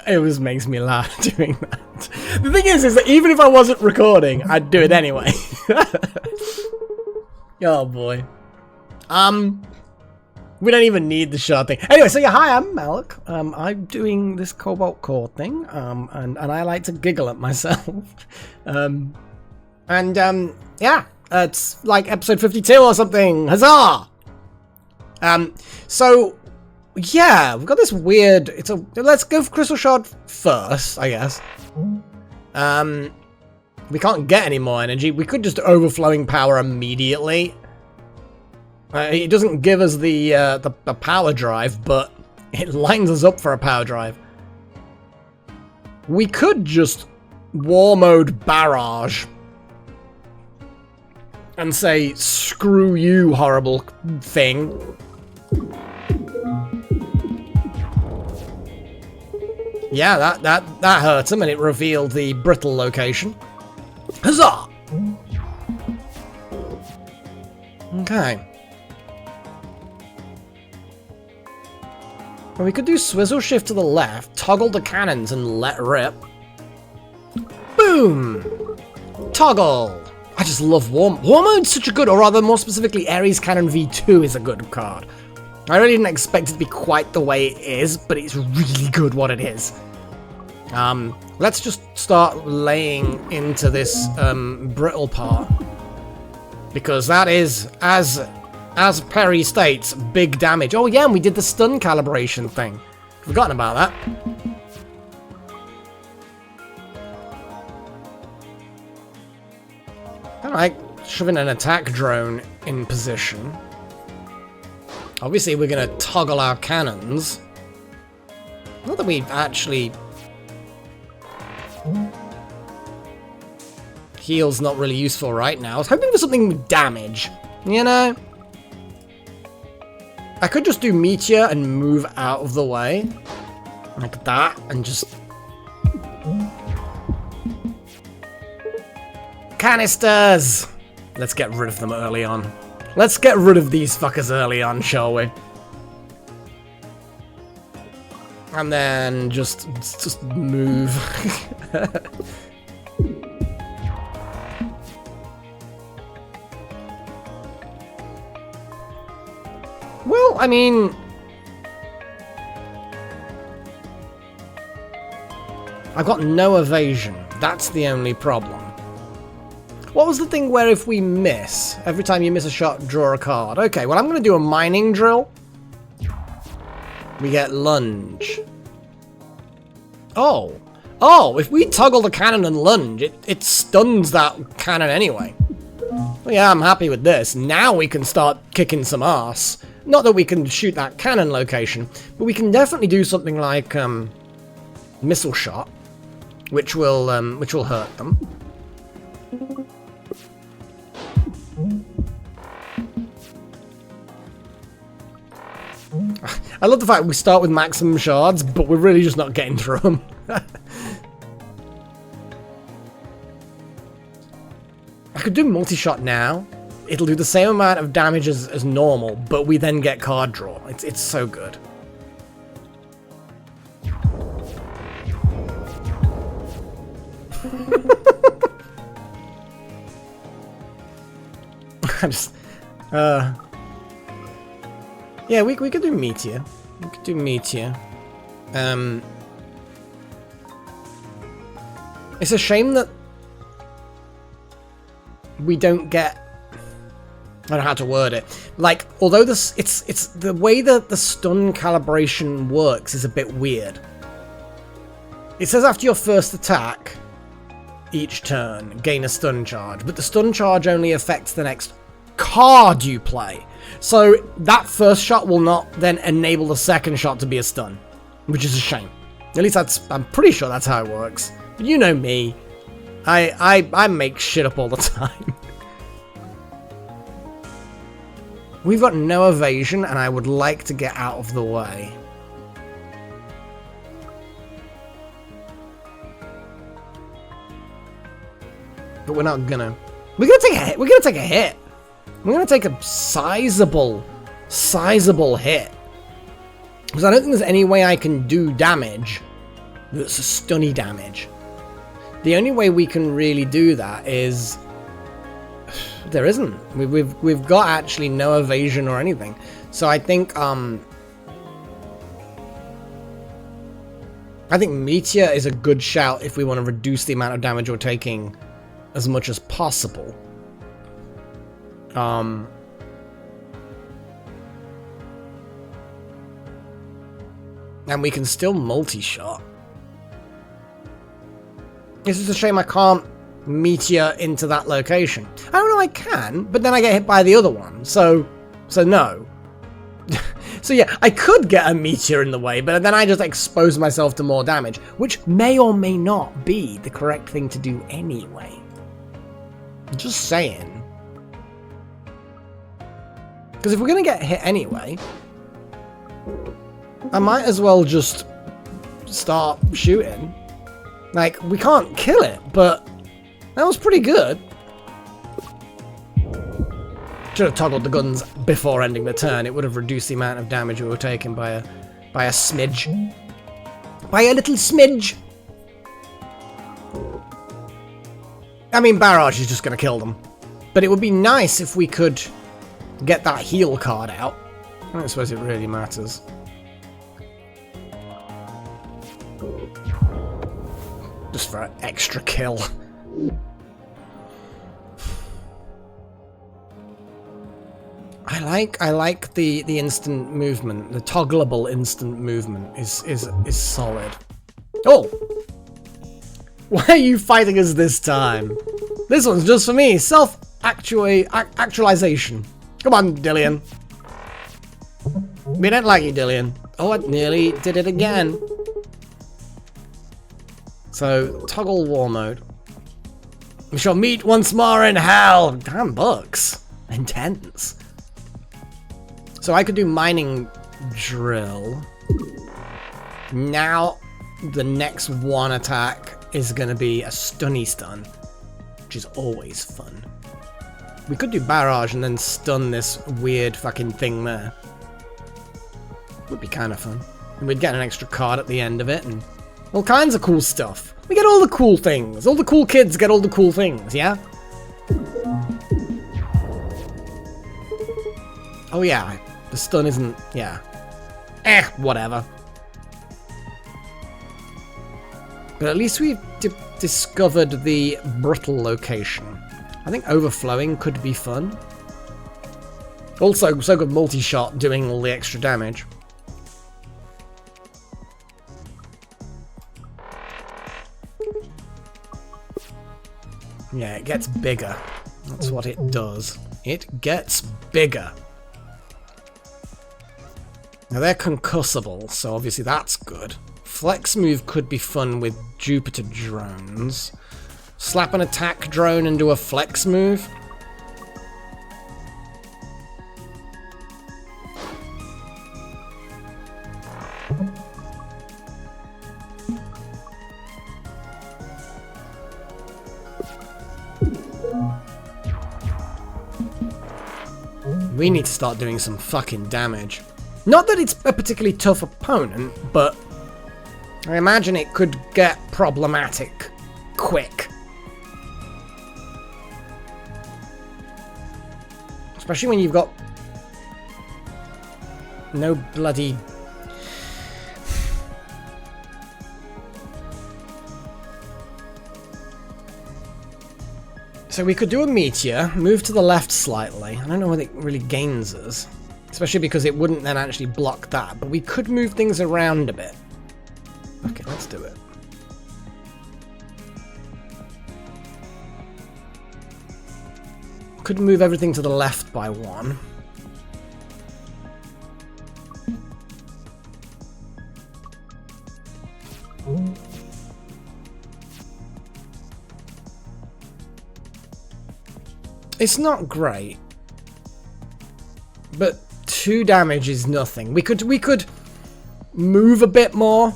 It always makes me laugh doing that. The thing is that even if I wasn't recording, I'd do it anyway. Oh boy. We don't even need the shard thing. Anyway, so yeah, hi, I'm Malik. I'm doing this Cobalt core thing, and I like to giggle at myself. Yeah, it's like episode 52 or something. Huzzah! So yeah, we've got this weird. Let's go for Crystal Shard first, I guess. We can't get any more energy. We could just overflowing power immediately. It doesn't give us the power drive, but it lines us up for a power drive. We could just war mode barrage and say, screw you, horrible thing. Yeah, that hurt him, and it revealed the brittle location. Huzzah! Okay. Well, we could do swizzle shift to the left, toggle the cannons, and let rip. Boom! Toggle! I just love War Mode's such a good, or rather more specifically, Ares Cannon V2 is a good card. I really didn't expect it to be quite the way it is, but it's really good what it is. Let's just start laying into this brittle part, because that is, as Perry states, big damage. Oh yeah, and we did the stun calibration thing. Forgotten about that. I like shoving an attack drone in position. Obviously, we're going to toggle our cannons. Not that we've actually... Heal's not really useful right now. I was hoping for something with damage, you know? I could just do Meteor and move out of the way. Like that, and just... Canisters! Let's get rid of them early on. Let's get rid of these fuckers early on, shall we? And then just move. Well, I mean... I've got no evasion. That's the only problem. What was the thing where if we miss, every time you miss a shot, draw a card? Okay, well, I'm going to do a mining drill. We get lunge. Oh, if we toggle the cannon and lunge, it stuns that cannon anyway. Well, yeah, I'm happy with this. Now we can start kicking some ass. Not that we can shoot that cannon location, but we can definitely do something like missile shot, which will hurt them. I love the fact we start with maximum shards, but we're really just not getting through them. I could do multi-shot now. It'll do the same amount of damage as normal, but we then get card draw. It's so good. I just... Yeah, we could do Meteor. We could do Meteor. It's a shame that we don't get... I don't know how to word it. Like, although this, it's the way that the stun calibration works is a bit weird. It says after your first attack, each turn, gain a stun charge, but the stun charge only affects the next card you play. So that first shot will not then enable the second shot to be a stun, which is a shame. At least I'm pretty sure that's how it works. But you know me, I make shit up all the time. We've got no evasion, and I would like to get out of the way. But we're not gonna. We're gonna take a hit. We're gonna take a hit. We're gonna take a sizable sizable hit. Because I don't think there's any way I can do damage that's a stunny damage. The only way we can really do that is... There isn't. We've got actually no evasion or anything. So I think Meteor is a good shout if we want to reduce the amount of damage we're taking as much as possible. And we can still multi-shot. It's just a shame I can't Meteor into that location. I don't know, I can, but then I get hit by the other one, so no. So yeah, I could get a Meteor in the way, but then I just expose myself to more damage, which may or may not be the correct thing to do anyway. Just saying. Because if we're going to get hit anyway, I might as well just start shooting. Like, we can't kill it, but that was pretty good. Should have toggled the guns before ending the turn. It would have reduced the amount of damage we were taking by a smidge. By a little smidge. I mean, Barrage is just going to kill them. But it would be nice if we could get that heal card out. I don't suppose it really matters. Just for an extra kill. I like the instant movement. The toggleable instant movement is solid. Oh! Why are you fighting us this time? This one's just for me. Actualization. Come on, Dillian. We don't like you, Dillian. Oh, I nearly did it again. So, toggle war mode. We shall meet once more in hell. Damn bucks. Intense. So I could do mining drill. Now, the next one attack is going to be a stunny stun, which is always fun. We could do barrage and then stun this weird fucking thing there. Would be kind of fun. And we'd get an extra card at the end of it and all kinds of cool stuff. We get all the cool things. All the cool kids get all the cool things, yeah? Oh yeah, the stun isn't... yeah. Whatever. But at least we've discovered the brittle location. I think overflowing could be fun. Also, so good multi-shot doing all the extra damage. Yeah, it gets bigger. That's what it does. It gets bigger. Now they're concussable, so obviously that's good. Flex move could be fun with Jupiter drones. Slap an attack drone and do a flex move. We need to start doing some fucking damage. Not that it's a particularly tough opponent, but I imagine it could get problematic quick. Especially when you've got no bloody... So we could do a meteor, move to the left slightly. I don't know what it really gains us. Especially because it wouldn't then actually block that. But we could move things around a bit. Okay, let's do it. Could move everything to the left by one. It's not great, but 2 damage is nothing. We could move a bit more,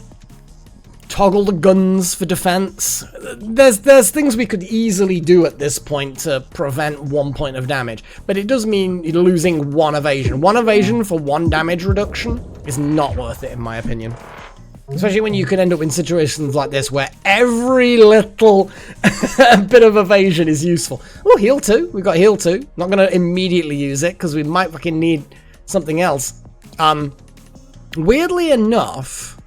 toggle the guns for defense. there's things we could easily do at this point to prevent 1 point of damage, but it does mean you're losing 1 evasion. 1 evasion for 1 damage reduction is not worth it, in my opinion. Especially when you can end up in situations like this where every little bit of evasion is useful. Oh, heal 2. We've got heal 2. Not going to immediately use it because we might fucking need something else. Weirdly enough,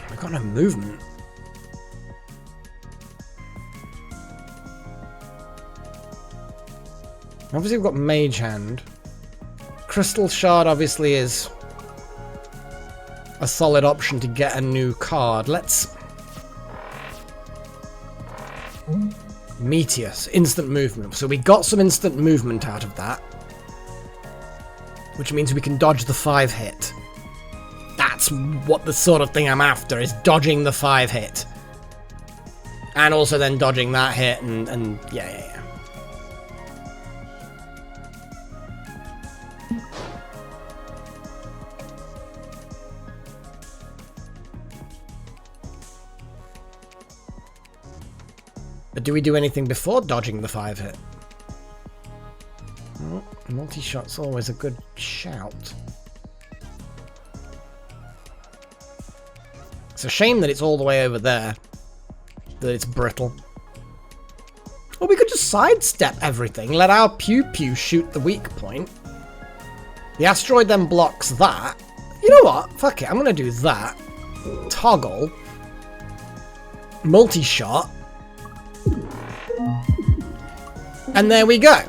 we've got no movement. Obviously we've got Mage Hand. Crystal Shard obviously is a solid option to get a new card. Let's... Meteors, instant movement. So we got some instant movement out of that. Which means we can dodge the 5 hit. That's what the sort of thing I'm after, is dodging the 5 hit. And also then dodging that hit and yeah. But do we do anything before dodging the 5 hit? Oh, multi-shot's always a good shout. It's a shame that it's all the way over there. That it's brittle. Or we could just sidestep everything. Let our pew-pew shoot the weak point. The asteroid then blocks that. You know what? Fuck it. I'm going to do that. Toggle. Multi-shot. And there we go.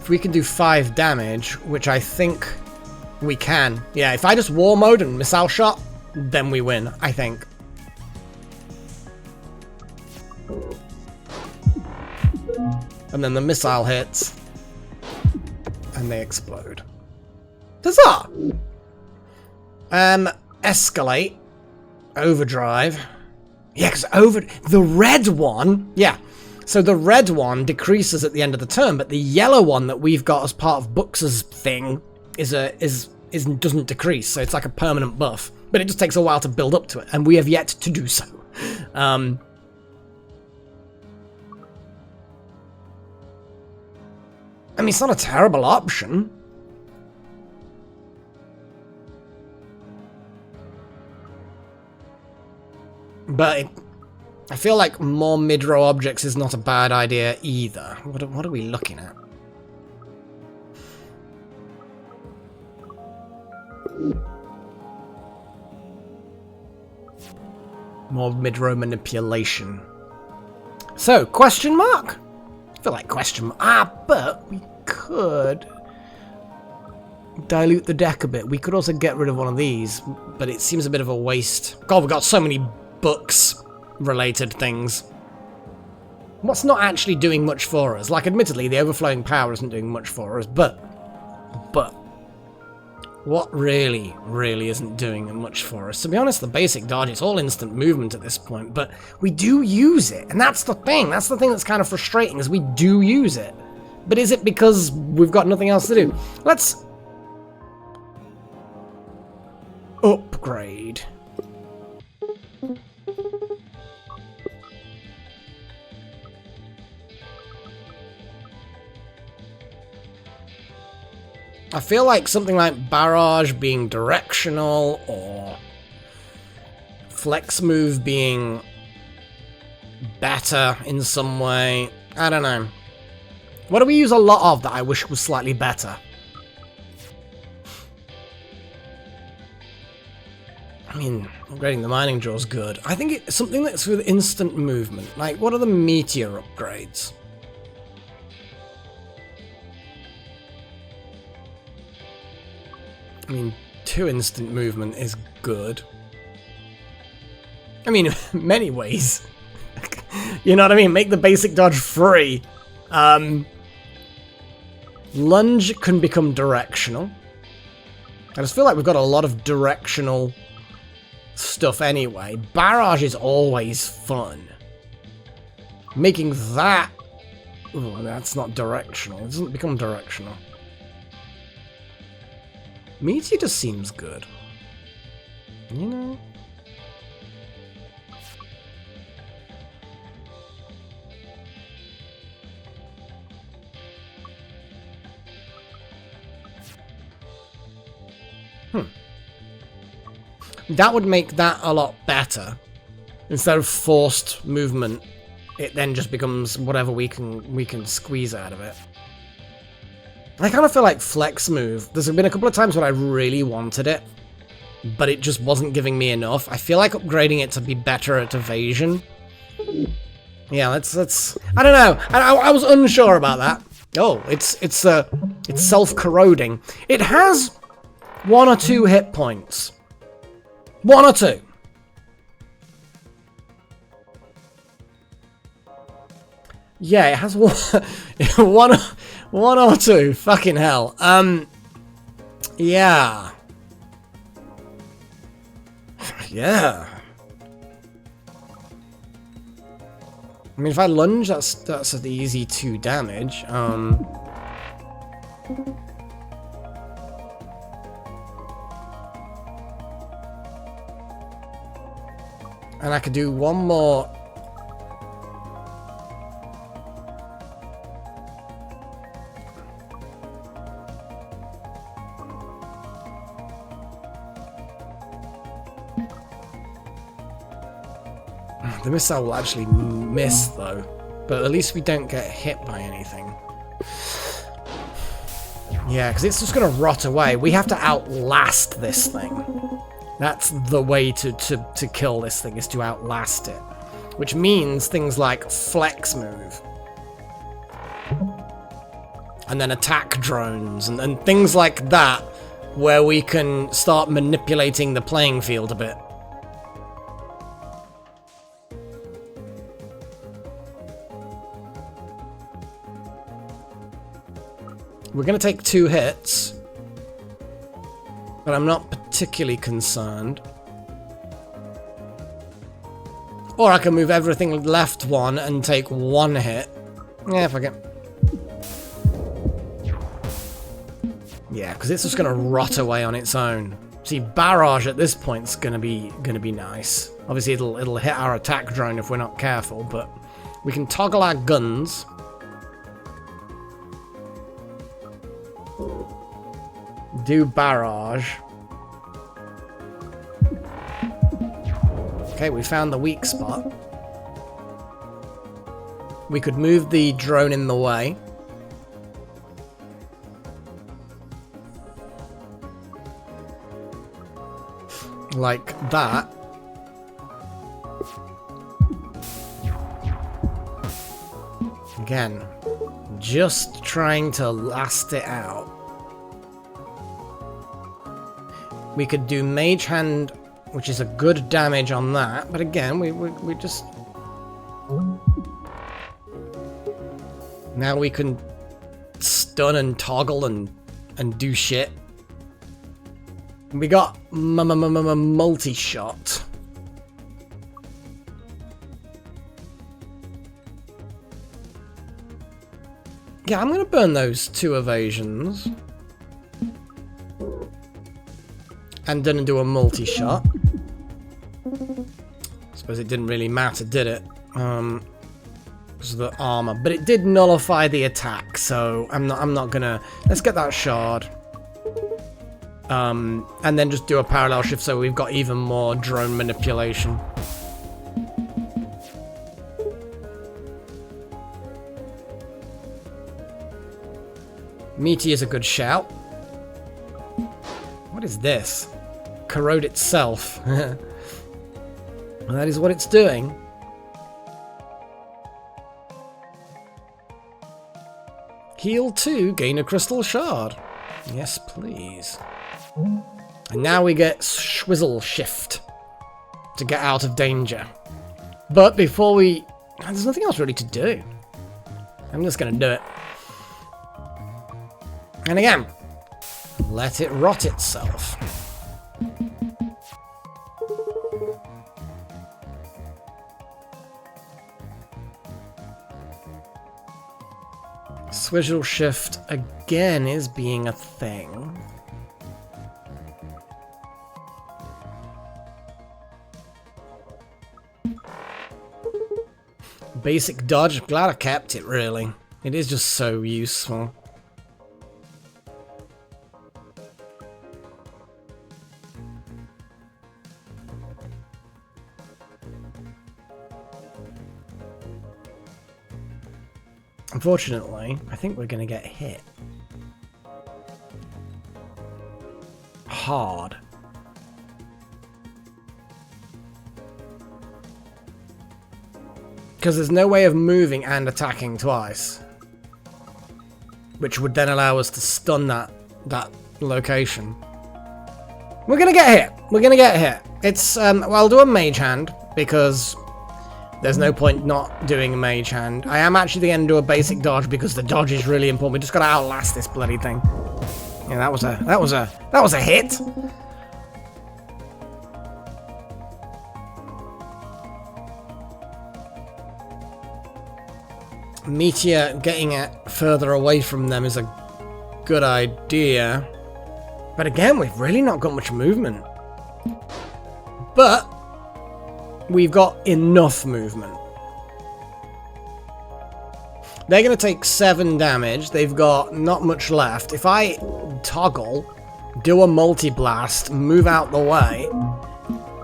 If we can do 5 damage, which I think we can. Yeah, if I just war mode and missile shot, then we win, I think. And then the missile hits. And they explode. Huzzah! Escalate. Overdrive. Yeah, because the red one... Yeah. So the red one decreases at the end of the turn, but the yellow one that we've got as part of Bux's thing doesn't decrease, so it's like a permanent buff. But it just takes a while to build up to it, and we have yet to do so. I mean, it's not a terrible option. But I feel like more mid-row objects is not a bad idea either. What are we looking at? More mid-row manipulation. So, question mark? I feel like question mark. But we could dilute the deck a bit. We could also get rid of one of these, but it seems a bit of a waste. God, we've got so many books-related things. What's not actually doing much for us? Like, admittedly, the overflowing power isn't doing much for us, but what really isn't doing much for us? To be honest, the basic dodge, it's all instant movement at this point, but we do use it, and that's the thing. That's the thing that's kind of frustrating, is we do use it. But is it because we've got nothing else to do? Let's upgrade. I feel like something like Barrage being directional, or Flex Move being better in some way. I don't know. What do we use a lot of that I wish was slightly better? I mean, upgrading the mining jaw is good. I think it's something that's with instant movement. Like, what are the meteor upgrades? I mean, 2 instant movement is good. I mean, in many ways. You know what I mean? Make the basic dodge free. Lunge can become directional. I just feel like we've got a lot of directional stuff anyway. Barrage is always fun. Making that... Oh, that's not directional. It doesn't become directional. Meteor just seems good. You know? That would make that a lot better. Instead of forced movement, it then just becomes whatever we can squeeze out of it. I kind of feel like flex move. There's been a couple of times when I really wanted it, but it just wasn't giving me enough. I feel like upgrading it to be better at evasion. Yeah, let's. I don't know. I was unsure about that. Oh, it's self-corroding. It has 1 or 2 hit points. 1 or 2. Yeah, it has one or 2. Fucking hell. Yeah. Yeah. I mean, if I lunge, that's an easy 2 damage. And I could do 1 more. The missile will actually miss, though. But at least we don't get hit by anything. Yeah, because it's just going to rot away. We have to outlast this thing. That's the way to kill this thing, is to outlast it. Which means things like flex move. And then attack drones, and things like that, where we can start manipulating the playing field a bit. We're going to take 2 hits. But I'm not particularly concerned. Or I can move everything left 1 and take 1 hit. Yeah, fuck it. Yeah, because it's just going to rot away on its own. See, barrage at this point is going to be nice. Obviously, it'll hit our attack drone if we're not careful, but we can toggle our guns. Do barrage. Okay, we found the weak spot. We could move the drone in the way. Like that. Again, just trying to last it out. We could do Mage Hand, which is a good damage on that, but again, we just... Now we can stun and toggle and do shit. We got multi-shot. Yeah, I'm gonna burn those 2 evasions. And didn't do a multi-shot. Suppose it didn't really matter, did it? Because of the armor, but it did nullify the attack. So I'm not gonna. Let's get that shard. And then just do a parallel shift so we've got even more drone manipulation. Meteor's a good shout. What is this? Corrode itself. That is what it's doing. Heal 2, gain a crystal shard. Yes, please. And now we get Swizzle Shift to get out of danger. But before we And there's nothing else really to do. I'm just going to do it. And again, let it rot itself. Swizzle shift again is being a thing. Basic dodge, glad I kept it really. It is just so useful. Unfortunately, I think we're going to get hit. Hard. Because there's no way of moving and attacking twice. Which would then allow us to stun that location. We're going to get hit. We're going to get hit. It's, well, I'll do a mage hand because there's no point not doing a mage hand. I am actually going to do a basic dodge because the dodge is really important. We just got to outlast this bloody thing. Yeah, that was a hit. Meteor getting it further away from them is a good idea. But again, we've really not got much movement. But we've got enough movement. They're going to take 7 damage. They've got not much left. If I toggle, do a multi-blast, move out the way,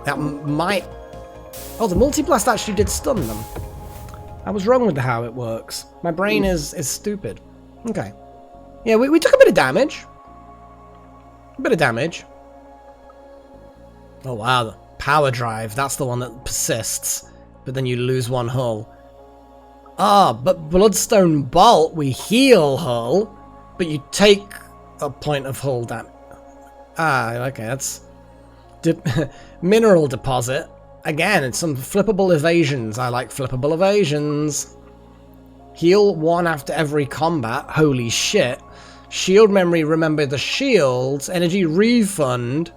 that might... Oh, the multi-blast actually did stun them. I was wrong with how it works. My brain is stupid. Okay. Yeah, we took a bit of damage. A bit of damage. Oh, wow. The power drive. That's the one that persists. But then you lose one hull. Ah, but Bloodstone Bolt, we heal hull, but you take a point of hull damage. Ah, okay, that's... Mineral Deposit. Again, it's some flippable evasions. I like flippable evasions. Heal 1 after every combat. Holy shit. Shield memory, remember the shields. Energy refund.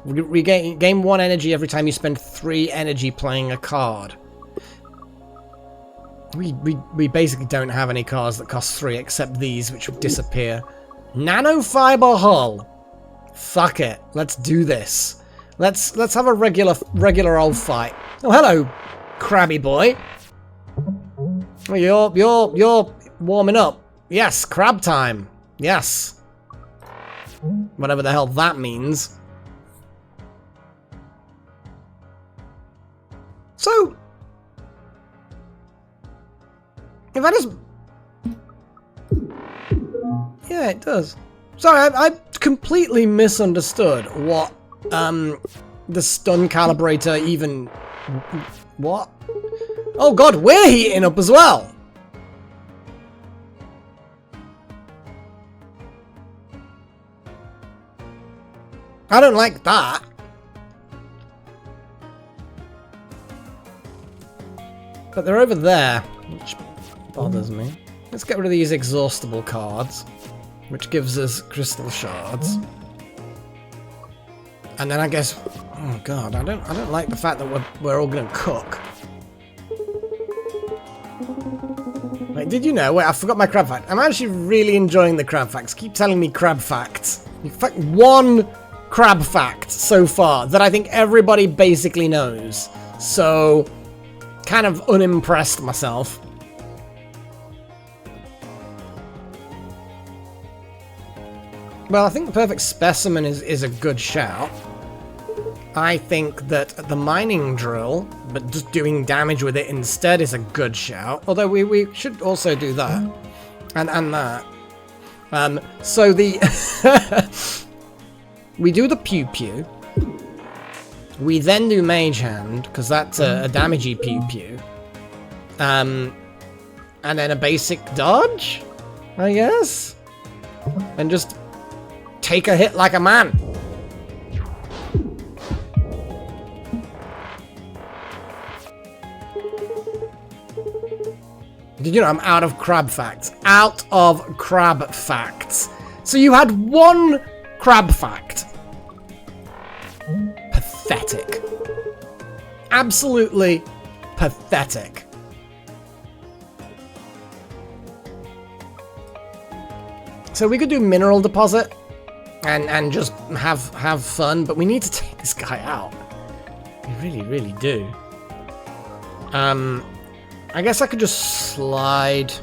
Gain 1 energy every time you spend 3 energy playing a card. We basically don't have any cards that cost 3 except these, which would disappear. Nanofiber hull. Fuck it. Let's do this. Let's have a regular old fight. Oh, hello, crabby boy. Well, you're warming up. Yes, crab time. Yes. Whatever the hell that means. So, if I just... Yeah, it does. Sorry, I completely misunderstood what the stun calibrator even... What? Oh god, we're heating up as well! I don't like that. But they're over there, which bothers me. Let's get rid of these exhaustible cards, which gives us crystal shards. And then I guess, oh god, I don't like the fact that we're all gonna cook. Wait, did you know? Wait, I forgot my crab fact. I'm actually really enjoying the crab facts. Keep telling me crab facts. In fact, 1 crab fact so far that I think everybody basically knows. So, kind of unimpressed myself. Well, I think the perfect specimen is a good shout. I think that the mining drill, but just doing damage with it instead is a good shout. Although we should also do that. And that. So the... we do the pew pew. We then do mage hand, because that's a damagey pew pew. And then a basic dodge, I guess? And just take a hit like a man. Did you know I'm out of crab facts? Out of crab facts. So you had one crab fact. Pathetic. Absolutely pathetic. So we could do mineral deposit and just have fun, but we need to take this guy out. We really, really do. I guess I could just slide to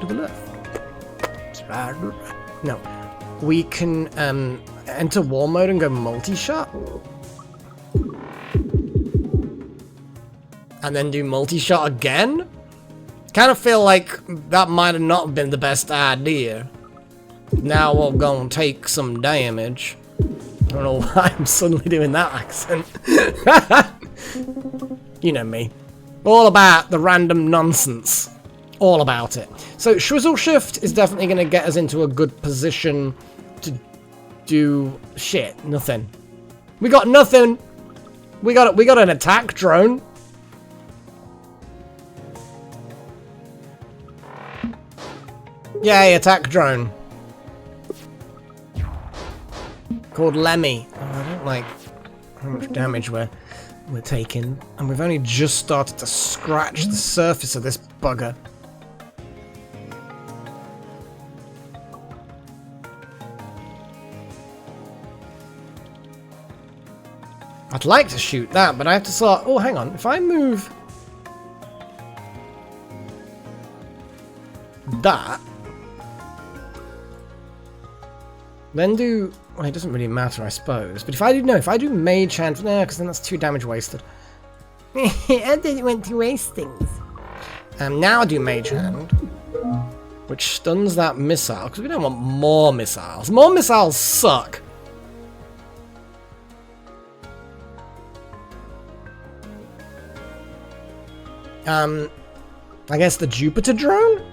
the left. Slide to the left. No. We can enter war mode and go multi-shot. And then do multi-shot again? Kind of feel like that might have not been the best idea. Now we're gonna take some damage. I don't know why I'm suddenly doing that accent. You know me. All about the random nonsense. All about it. So Swizzle Shift is definitely going to get us into a good position to do shit. Nothing. We got nothing. We got an attack drone. Yay, attack drone. Called Lemmy. Oh, I don't like how much damage we're taking, and we've only just started to scratch the surface of this bugger. I'd like to shoot that, but I have to start... Oh, hang on. If I move that, then do... Well, it doesn't really matter, I suppose. But if I do... No, if I do Mage Hand... No, because then that's 2 damage wasted. I didn't want to waste things. Now I do Mage Hand, which stuns that missile, because we don't want more missiles. More missiles suck. I guess the Jupiter drone?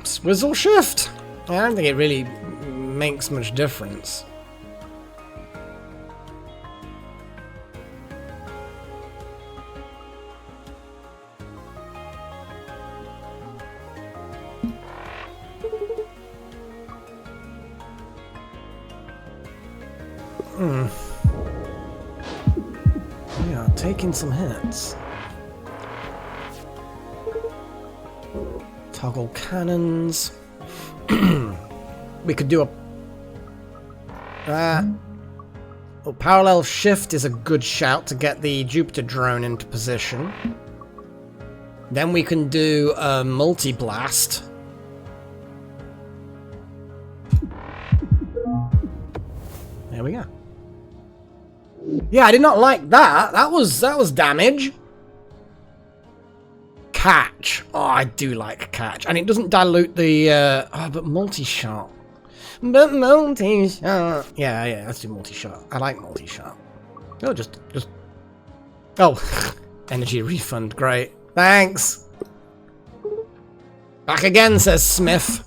Swizzle Shift? I don't think it really makes much difference. Yeah, taking some hits. Toggle cannons. We could do a... well, parallel shift is a good shout to get the Jupiter drone into position. Then we can do a multi-blast. There we go. Yeah, I did not like that. That was damage. Catch. Oh, I do like catch. And it doesn't dilute the... oh, but multi-shot. But multi-shot. Yeah, let's do multi-shot. I like multi-shot. Oh, just... Oh, energy refund. Great. Thanks. Back again, says Smith.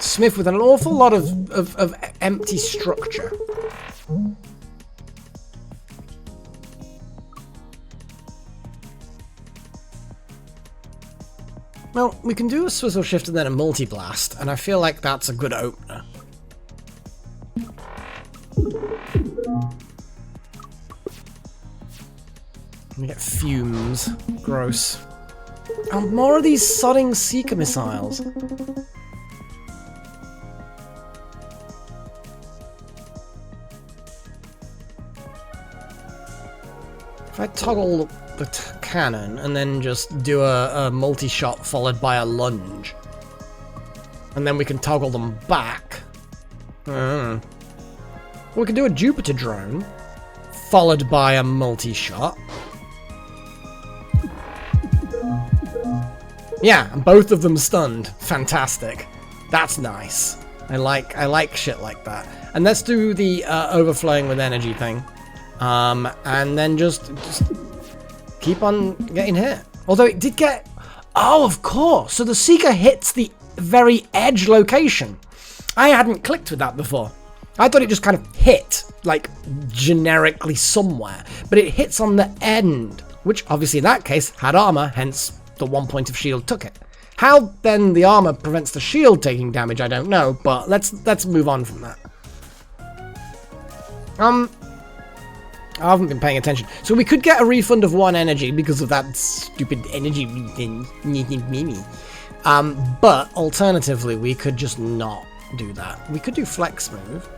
Smith with an awful lot of empty structure. Well, we can do a Swizzle Shift and then a multi-blast, and I feel like that's a good opener. We get fumes. Gross. And more of these sodding Seeker missiles. If I toggle the cannon and then just do a multi-shot followed by a lunge, and then we can toggle them back. We can do a Jupiter drone followed by a multi-shot. Yeah, and both of them stunned. Fantastic. That's nice. I like shit like that. And let's do the overflowing with energy thing. And then just keep on getting hit. Although it did get... Oh, of course. So the Seeker hits the very edge location. I hadn't clicked with that before. I thought it just kind of hit, like, generically somewhere. But it hits on the end, which obviously in that case had armor, hence the 1 point of shield took it. How then the armor prevents the shield taking damage, I don't know, but let's move on from that. I haven't been paying attention. So we could get a refund of 1 energy because of that stupid energy thing. But alternatively, we could just not do that. We could do flex move.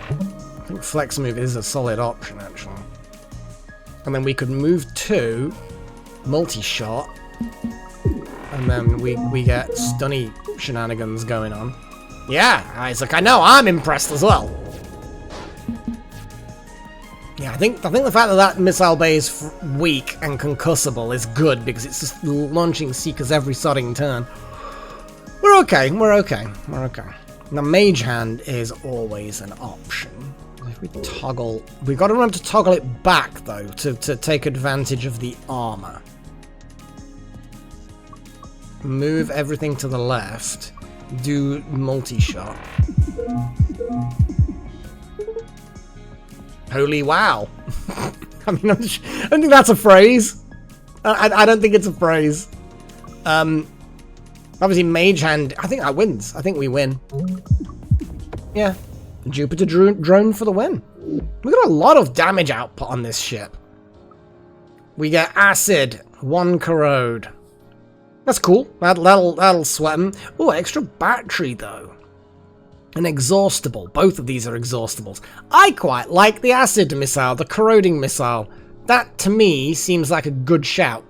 I think flex move is a solid option, actually. And then we could move to multi-shot. And then we get stunny shenanigans going on. Yeah, Isaac, I know, I'm impressed as well. Yeah, I think the fact that that missile bay is weak and concussable is good because it's just launching Seekers every sodding turn. We're okay, we're okay, we're okay. Now, Mage Hand is always an option. If we toggle... We've got to remember to toggle it back, though, to take advantage of the armor. Move everything to the left. Do multi-shot. Holy wow. I mean, I don't think that's a phrase. I don't think it's a phrase. Obviously, Mage Hand, I think that wins. I think we win. Yeah. Jupiter drone for the win. We got a lot of damage output on this ship. We get acid, 1 corrode. That's cool. That'll sweat them. Oh, extra battery though. An exhaustible. Both of these are exhaustibles. I quite like the acid missile, the corroding missile. That to me seems like a good shout.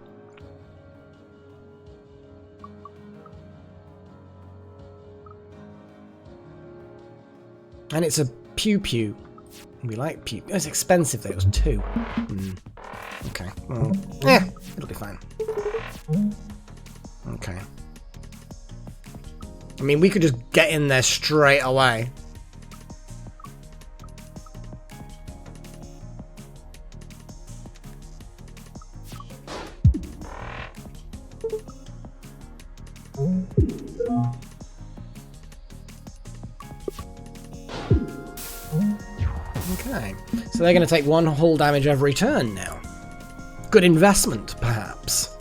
And it's a pew-pew. We like pew. It's expensive though, it was 2. Okay, well, yeah, it'll be fine. Okay. I mean, we could just get in there straight away. Okay, so they're going to take 1 hull damage every turn now. Good investment, perhaps.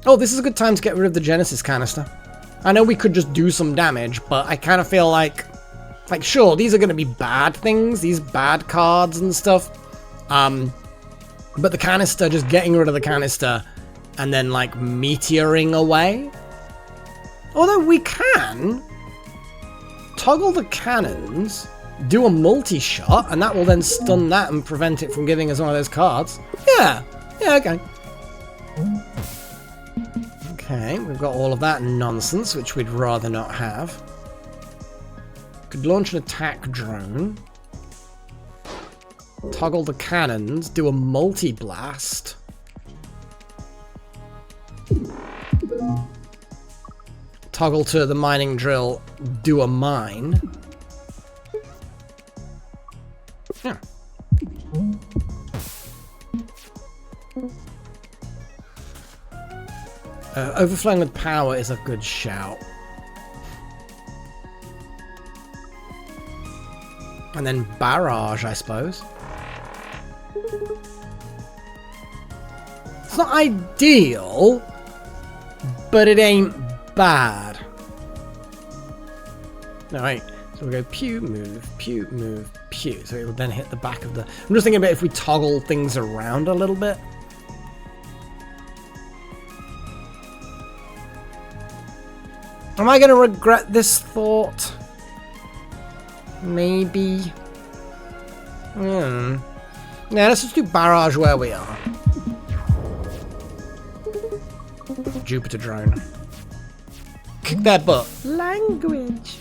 Oh, this is a good time to get rid of the Genesis canister. I know we could just do some damage, but I kind of feel like sure, these are going to be bad things, these bad cards and stuff. But the canister, just getting rid of the canister and then like meteoring away. Although we can toggle the cannons, do a multi-shot, and that will then stun that and prevent it from giving us one of those cards. Yeah, okay. Okay, we've got all of that nonsense, which we'd rather not have. Could launch an attack drone. Toggle the cannons, do a multi-blast. Toggle to the mining drill, do a mine. Yeah. Overflowing with power is a good shout. And then barrage, I suppose. It's not ideal, but it ain't bad. Alright, so we go pew, move, pew. So it will then hit the back of the... I'm just thinking about if we toggle things around a little bit. Am I going to regret this thought? Maybe. Yeah, let's just do barrage where we are. Jupiter drone. Kick that butt. Language.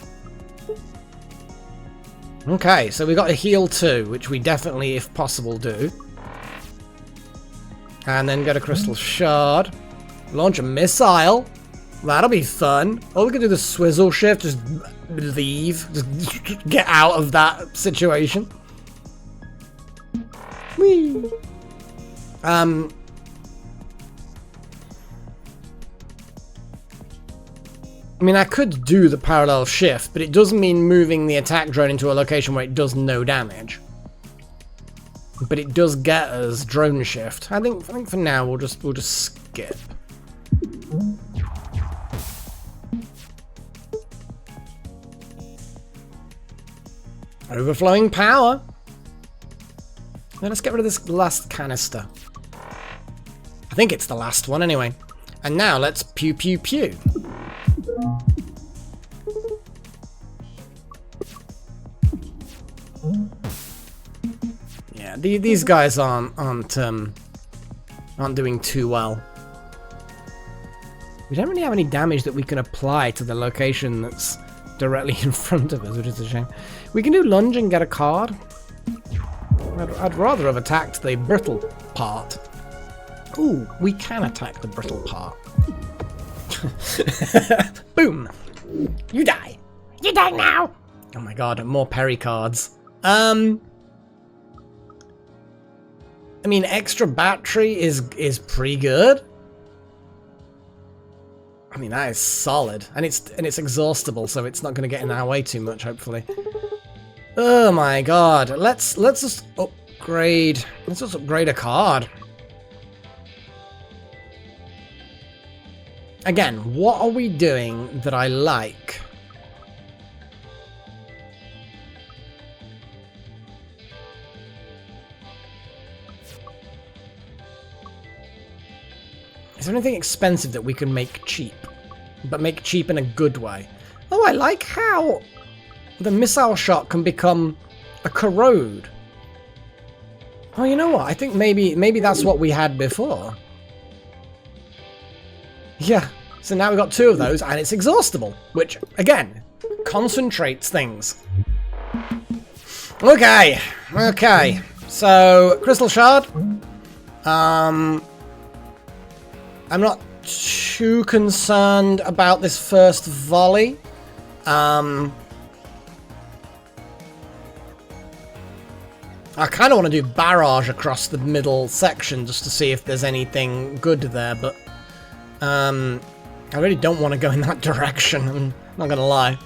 Okay, so we got a heal 2, which we definitely, if possible, do. And then get a crystal shard. Launch a missile. That'll be fun. Or we could do the swizzle shift, just leave. Just get out of that situation. Whee! mean, I could do the parallel shift, but it does mean moving the attack drone into a location where it does no damage. But it does get us drone shift. I think for now we'll just skip. Overflowing power. Now let's get rid of this last canister. I think it's the last one anyway. And now let's pew pew pew. Yeah, these guys aren't doing too well. We don't really have any damage that we can apply to the location that's directly in front of us, which is a shame. We can do lunge and get a card. I'd rather have attacked the brittle part. Ooh, we can attack the brittle part. Boom! You die! You die now! Oh my god, more Perry cards. I mean, extra battery is pretty good. I mean, that is solid, and it's exhaustible, so it's not going to get in our way too much, hopefully. Oh my god, let's just upgrade. Let's just upgrade a card. Again, what are we doing that I like? Is there anything expensive that we can make cheap? But make cheap in a good way. Oh, I like how the missile shot can become a corrode. Oh, you know what? I think maybe that's what we had before. Yeah, so now we've got two of those, and it's exhaustible, which, again, concentrates things. Okay, so, Crystal Shard. I'm not too concerned about this first volley. I kind of want to do barrage across the middle section just to see if there's anything good there, but I really don't want to go in that direction, I'm not going to lie.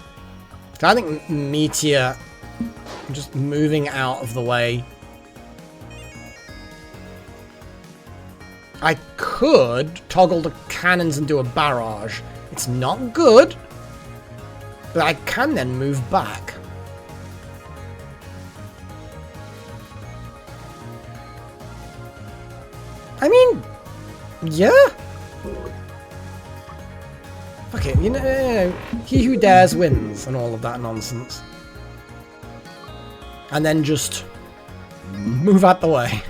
So I think Meteor, just moving out of the way. I could toggle the cannons and do a barrage. It's not good, but I can then move back. I mean, yeah. Fuck it, you know, he who dares wins and all of that nonsense. And then just move out the way.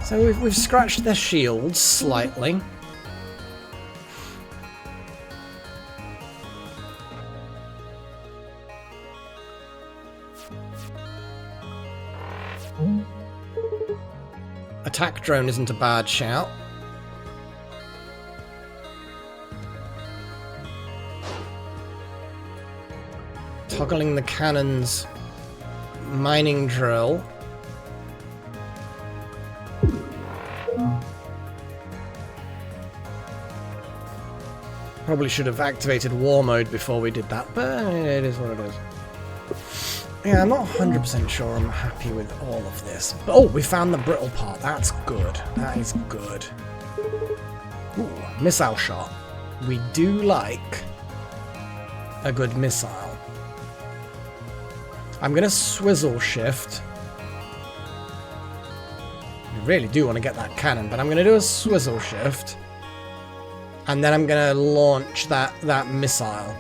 So we've scratched their shields slightly. Attack drone isn't a bad shout. Toggling the cannons. Mining drill. Probably should have activated war mode before we did that, but it is what it is. Yeah, I'm not 100% sure I'm happy with all of this. But, oh, we found the brittle part. That's good. That is good. Ooh, missile shot. We do like a good missile. I'm going to swizzle shift. I really do want to get that cannon, but I'm going to do a swizzle shift. And then I'm going to launch that missile.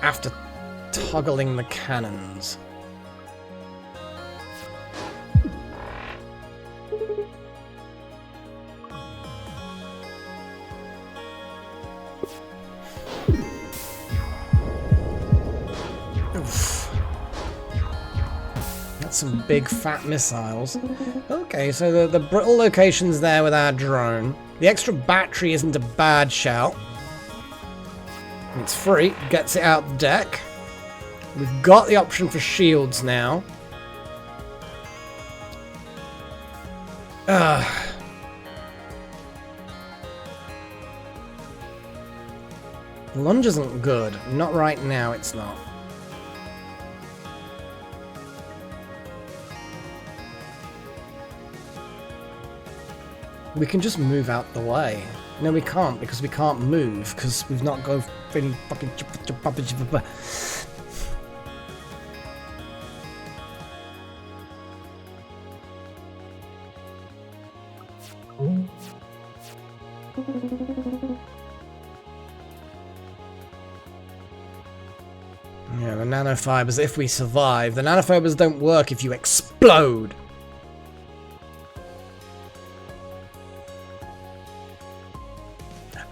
After toggling the cannons. Oof. That's some big fat missiles. Okay, so the brittle location's there with our drone. The extra battery isn't a bad shout. It's free, gets it out the deck. We've got the option for shields now. Lunge isn't good. Not right now, it's not. We can just move out the way. No, we can't, because we can't move, because we've not got any fucking... Yeah, the nanofibers, if we survive. The nanofibers don't work if you explode.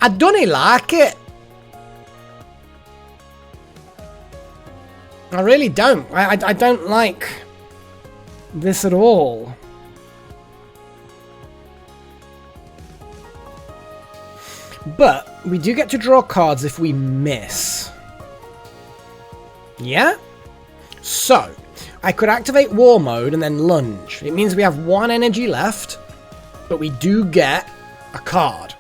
I don't like it. I really don't. I don't like this at all. But we do get to draw cards if we miss. Yeah? So, I could activate War Mode and then lunge. It means we have 1 energy left, but we do get a card.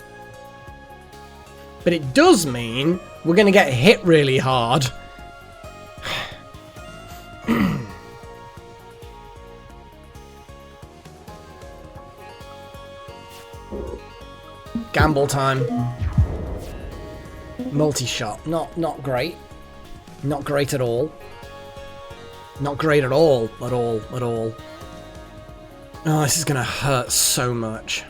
But it does mean we're going to get hit really hard. Gamble time. Multi-shot. Not great. Not great at all. Not great at all. At all. Oh, this is going to hurt so much.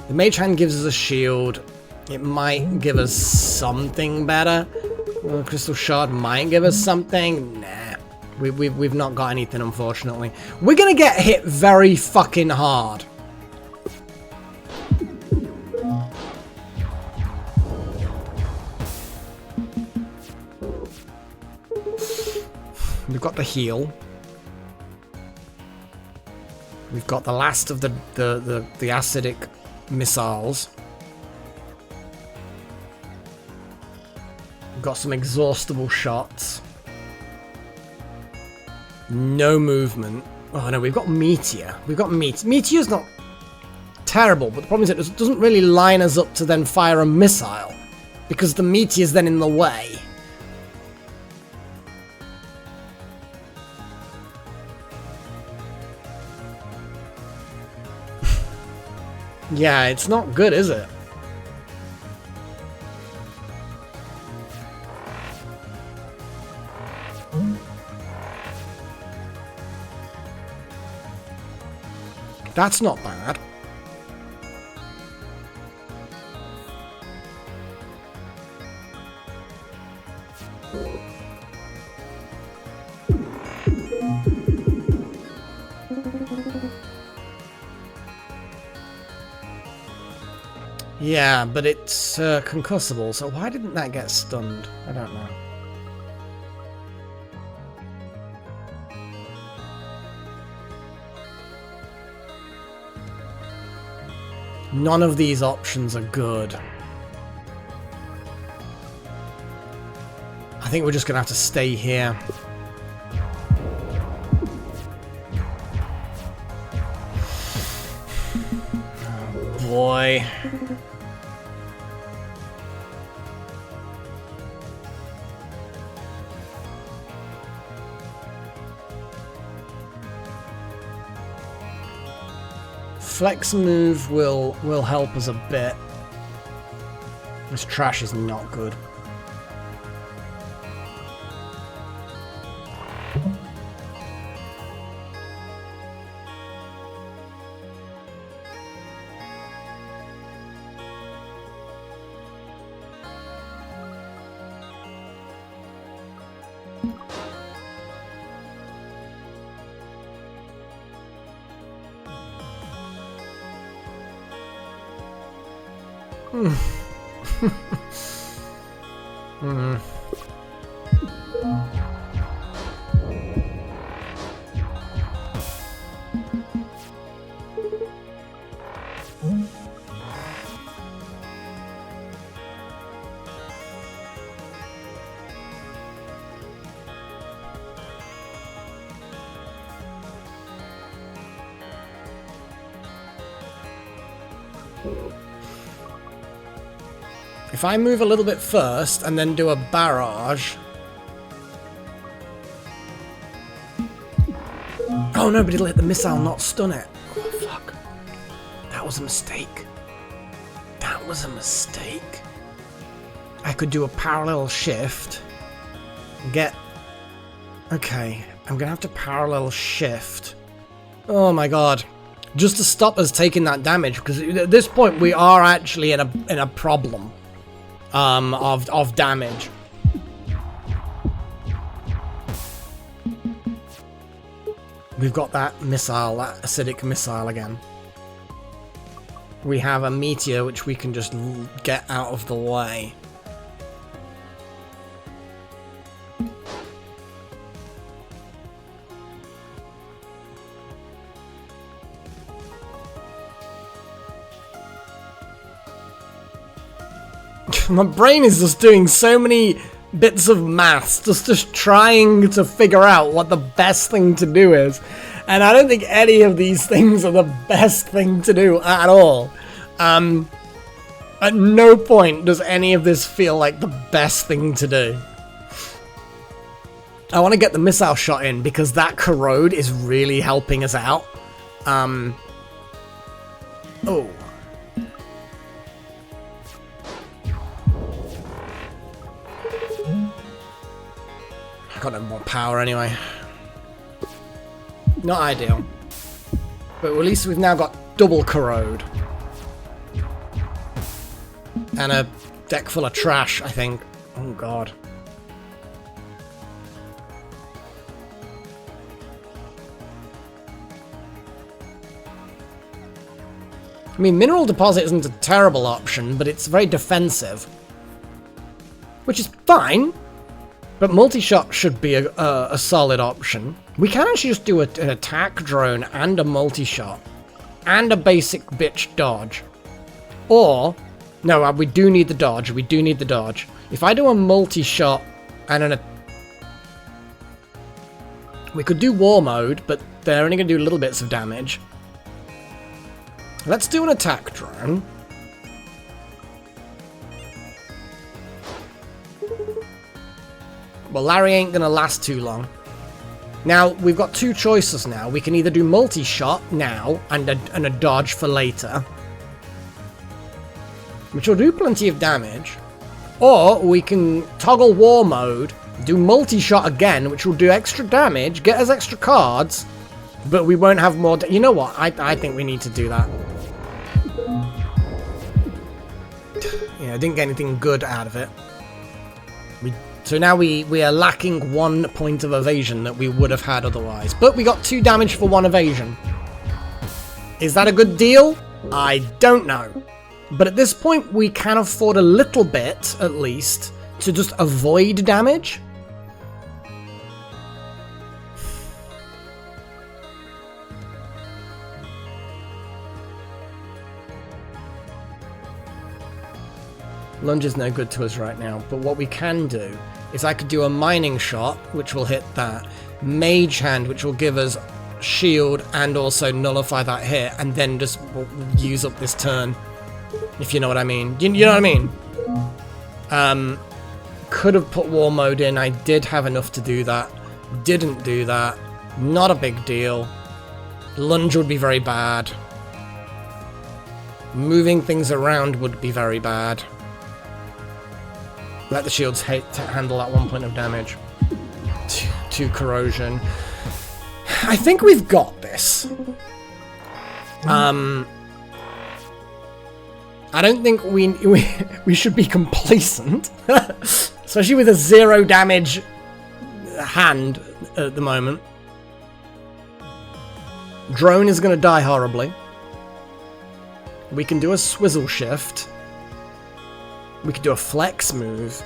The Mage Hand gives us a shield. It might give us something better. Well, Crystal Shard might give us something. Nah. We've not got anything, unfortunately. We're going to get hit very fucking hard. We've got the heal. We've got the last of the acidic missiles. We've got some exhaustible shots. No movement. Oh no, we've got Meteor. Meteor's not terrible, but the problem is it doesn't really line us up to then fire a missile. Because the Meteor's then in the way. Yeah, it's not good, is it? That's not bad. Yeah, but it's concussible, so why didn't that get stunned? I don't know. None of these options are good. I think we're just going to have to stay here. Oh boy. Flex move will help us a bit. This trash is not good. If I move a little bit first and then do a barrage... Oh no, but it'll hit the missile, not stun it. Oh, fuck. That was a mistake. That was a mistake. I could do a parallel shift. Get... Okay, I'm gonna have to parallel shift. Oh my god. Just to stop us taking that damage, because at this point we are actually in a problem of damage. We've got that missile, that acidic missile again. We have a meteor which we can just get out of the way. My brain is just doing so many bits of maths, just trying to figure out what the best thing to do is. And I don't think any of these things are the best thing to do at all. At no point does any of this feel like the best thing to do. I want to get the missile shot in because that corrode is really helping us out. Oh. Got no more power anyway. Not ideal. But at least we've now got double corrode. And a deck full of trash, I think. Oh god. I mean, mineral deposit isn't a terrible option, but it's very defensive. Which is fine. But multi-shot should be a solid option. We can actually just do an attack drone and a multi-shot. And a basic bitch dodge. Or... No, we do need the dodge. We do need the dodge. If I do a multi-shot and we could do war mode, but they're only going to do little bits of damage. Let's do an attack drone. Well, Larry ain't going to last too long. Now, we've got two choices now. We can either do multi-shot now and a dodge for later, which will do plenty of damage. Or we can toggle war mode, do multi-shot again, which will do extra damage, get us extra cards, but we won't have more... You know what? I think we need to do that. Yeah, I didn't get anything good out of it. So now we are lacking 1 point of evasion that we would have had otherwise. But we got 2 damage for 1 evasion. Is that a good deal? I don't know. But at this point, we can afford a little bit, at least, to just avoid damage. Lunge is no good to us right now, but what we can do is I could do a mining shot, which will hit that, mage hand, which will give us shield and also nullify that hit, and then just use up this turn. If you know what I mean. You know what I mean? Could have put war mode in. I did have enough to do that. Didn't do that. Not a big deal. Lunge would be very bad. Moving things around would be very bad. Let the shields handle that 1 point of damage. 2 corrosion. I think we've got this. I don't think we should be complacent, especially with a 0 damage hand at the moment. Drone is going to die horribly. We can do a swizzle shift. We could do a flex move.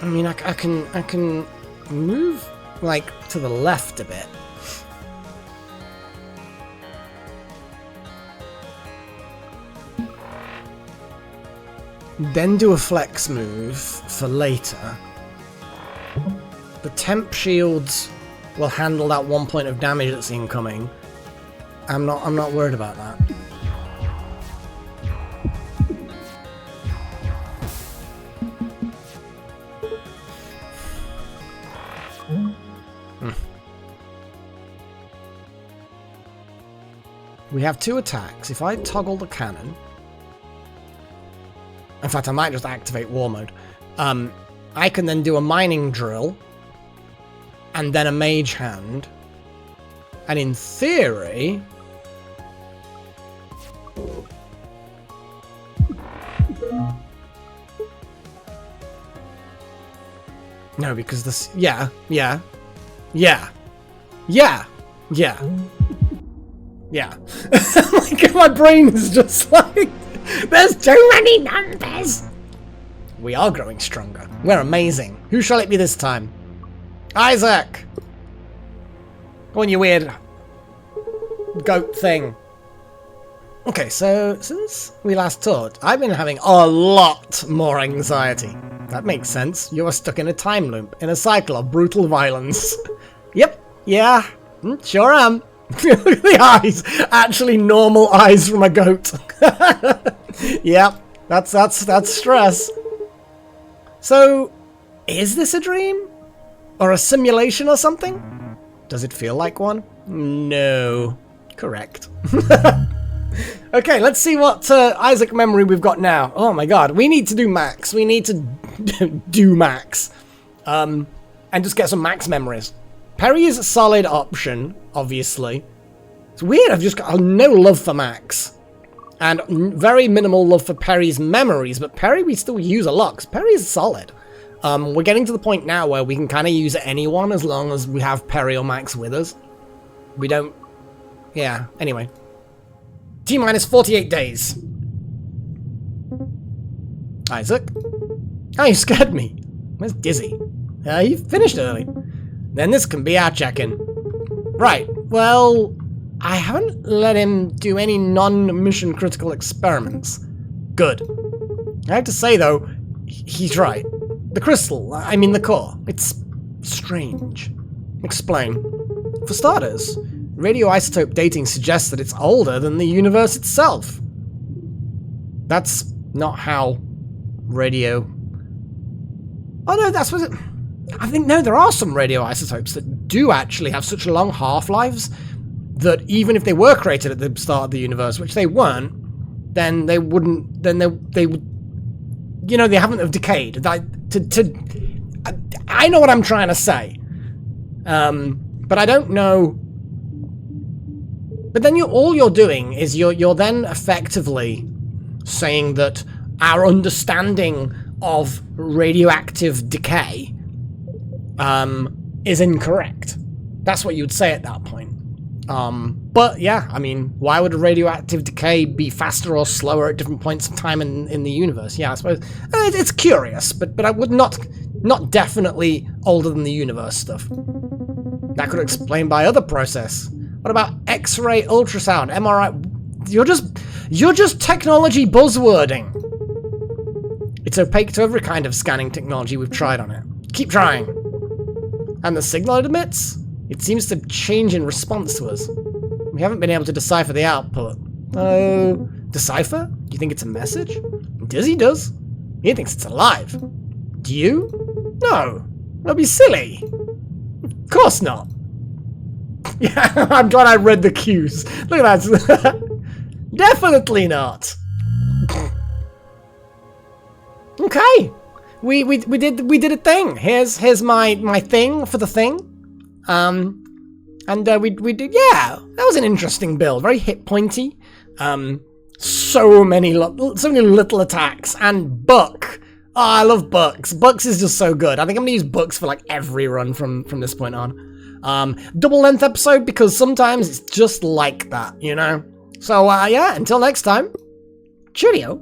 I mean, I can move, like, to the left a bit. then do a flex move for later. The temp shields will handle that 1 point of damage that's incoming. I'm not worried about that. We have 2 attacks. If I toggle the cannon... In fact, I might just activate war mode. I can then do a mining drill, and then a mage hand. And in theory... No, because this... Yeah. Like, my brain is just like... There's too many numbers! We are growing stronger. We're amazing. Who shall it be this time? Isaac! Go on, you weird... goat thing. Okay, so since we last talked, I've been having a lot more anxiety. That makes sense. You are stuck in a time loop, in a cycle of brutal violence. Yep, yeah, sure am. Look at the eyes. Actually normal eyes from a goat. Yep, that's stress. So, is this a dream? Or a simulation or something? Does it feel like one? No. Correct. Okay, let's see what Isaac memory we've got now. Oh my god, we need to do max. We need to do max. And just get some max memories. Perry is a solid option, obviously. It's weird, I've just got no love for Max. And very minimal love for Perry's memories, but Perry we still use a lot, because Perry is solid. We're getting to the point now where we can kind of use anyone as long as we have Perry or Max with us. We don't... Yeah, anyway. T-minus 48 days. Isaac? Oh, you scared me. Where's Dizzy? You finished early. Then this can be our check-in. Right, well, I haven't let him do any non-mission critical experiments. Good. I have to say, though, he's right. The crystal, I mean the core, it's strange. Explain. For starters, radioisotope dating suggests that it's older than the universe itself. That's not how radio... Oh no, that's what it... I think, no, there are some radioisotopes that do actually have such long half-lives that even if they were created at the start of the universe, which they weren't, then they wouldn't, then they would, you know, they haven't have decayed. I know what I'm trying to say. But I don't know. But then all you're doing is you're then effectively saying that our understanding of radioactive decay is incorrect. That's what you would say at that point. But yeah, I mean, why would radioactive decay be faster or slower at different points of time in the universe? Yeah, I suppose it's curious, but I would not definitely older than the universe stuff. That could explain by other process. What about X-ray, ultrasound, MRI? You're just technology buzzwording. It's opaque to every kind of scanning technology we've tried on it. Keep trying. And the signal it emits? It seems to change in response to us. We haven't been able to decipher the output. Decipher? Do you think it's a message? Dizzy does. He thinks it's alive. Do you? No. That'd be silly. Of course not. Yeah, I'm glad I read the cues. Look at that. Definitely not. Okay. We did a thing. Here's my thing for the thing. We did, yeah, that was an interesting build, very hit pointy. So many little attacks, and Buck. Oh, I love Bucks. Bucks is just so good. I think I'm gonna use Bucks for like every run from this point on. Double length episode because sometimes it's just like that, you know. So yeah, until next time, cheerio.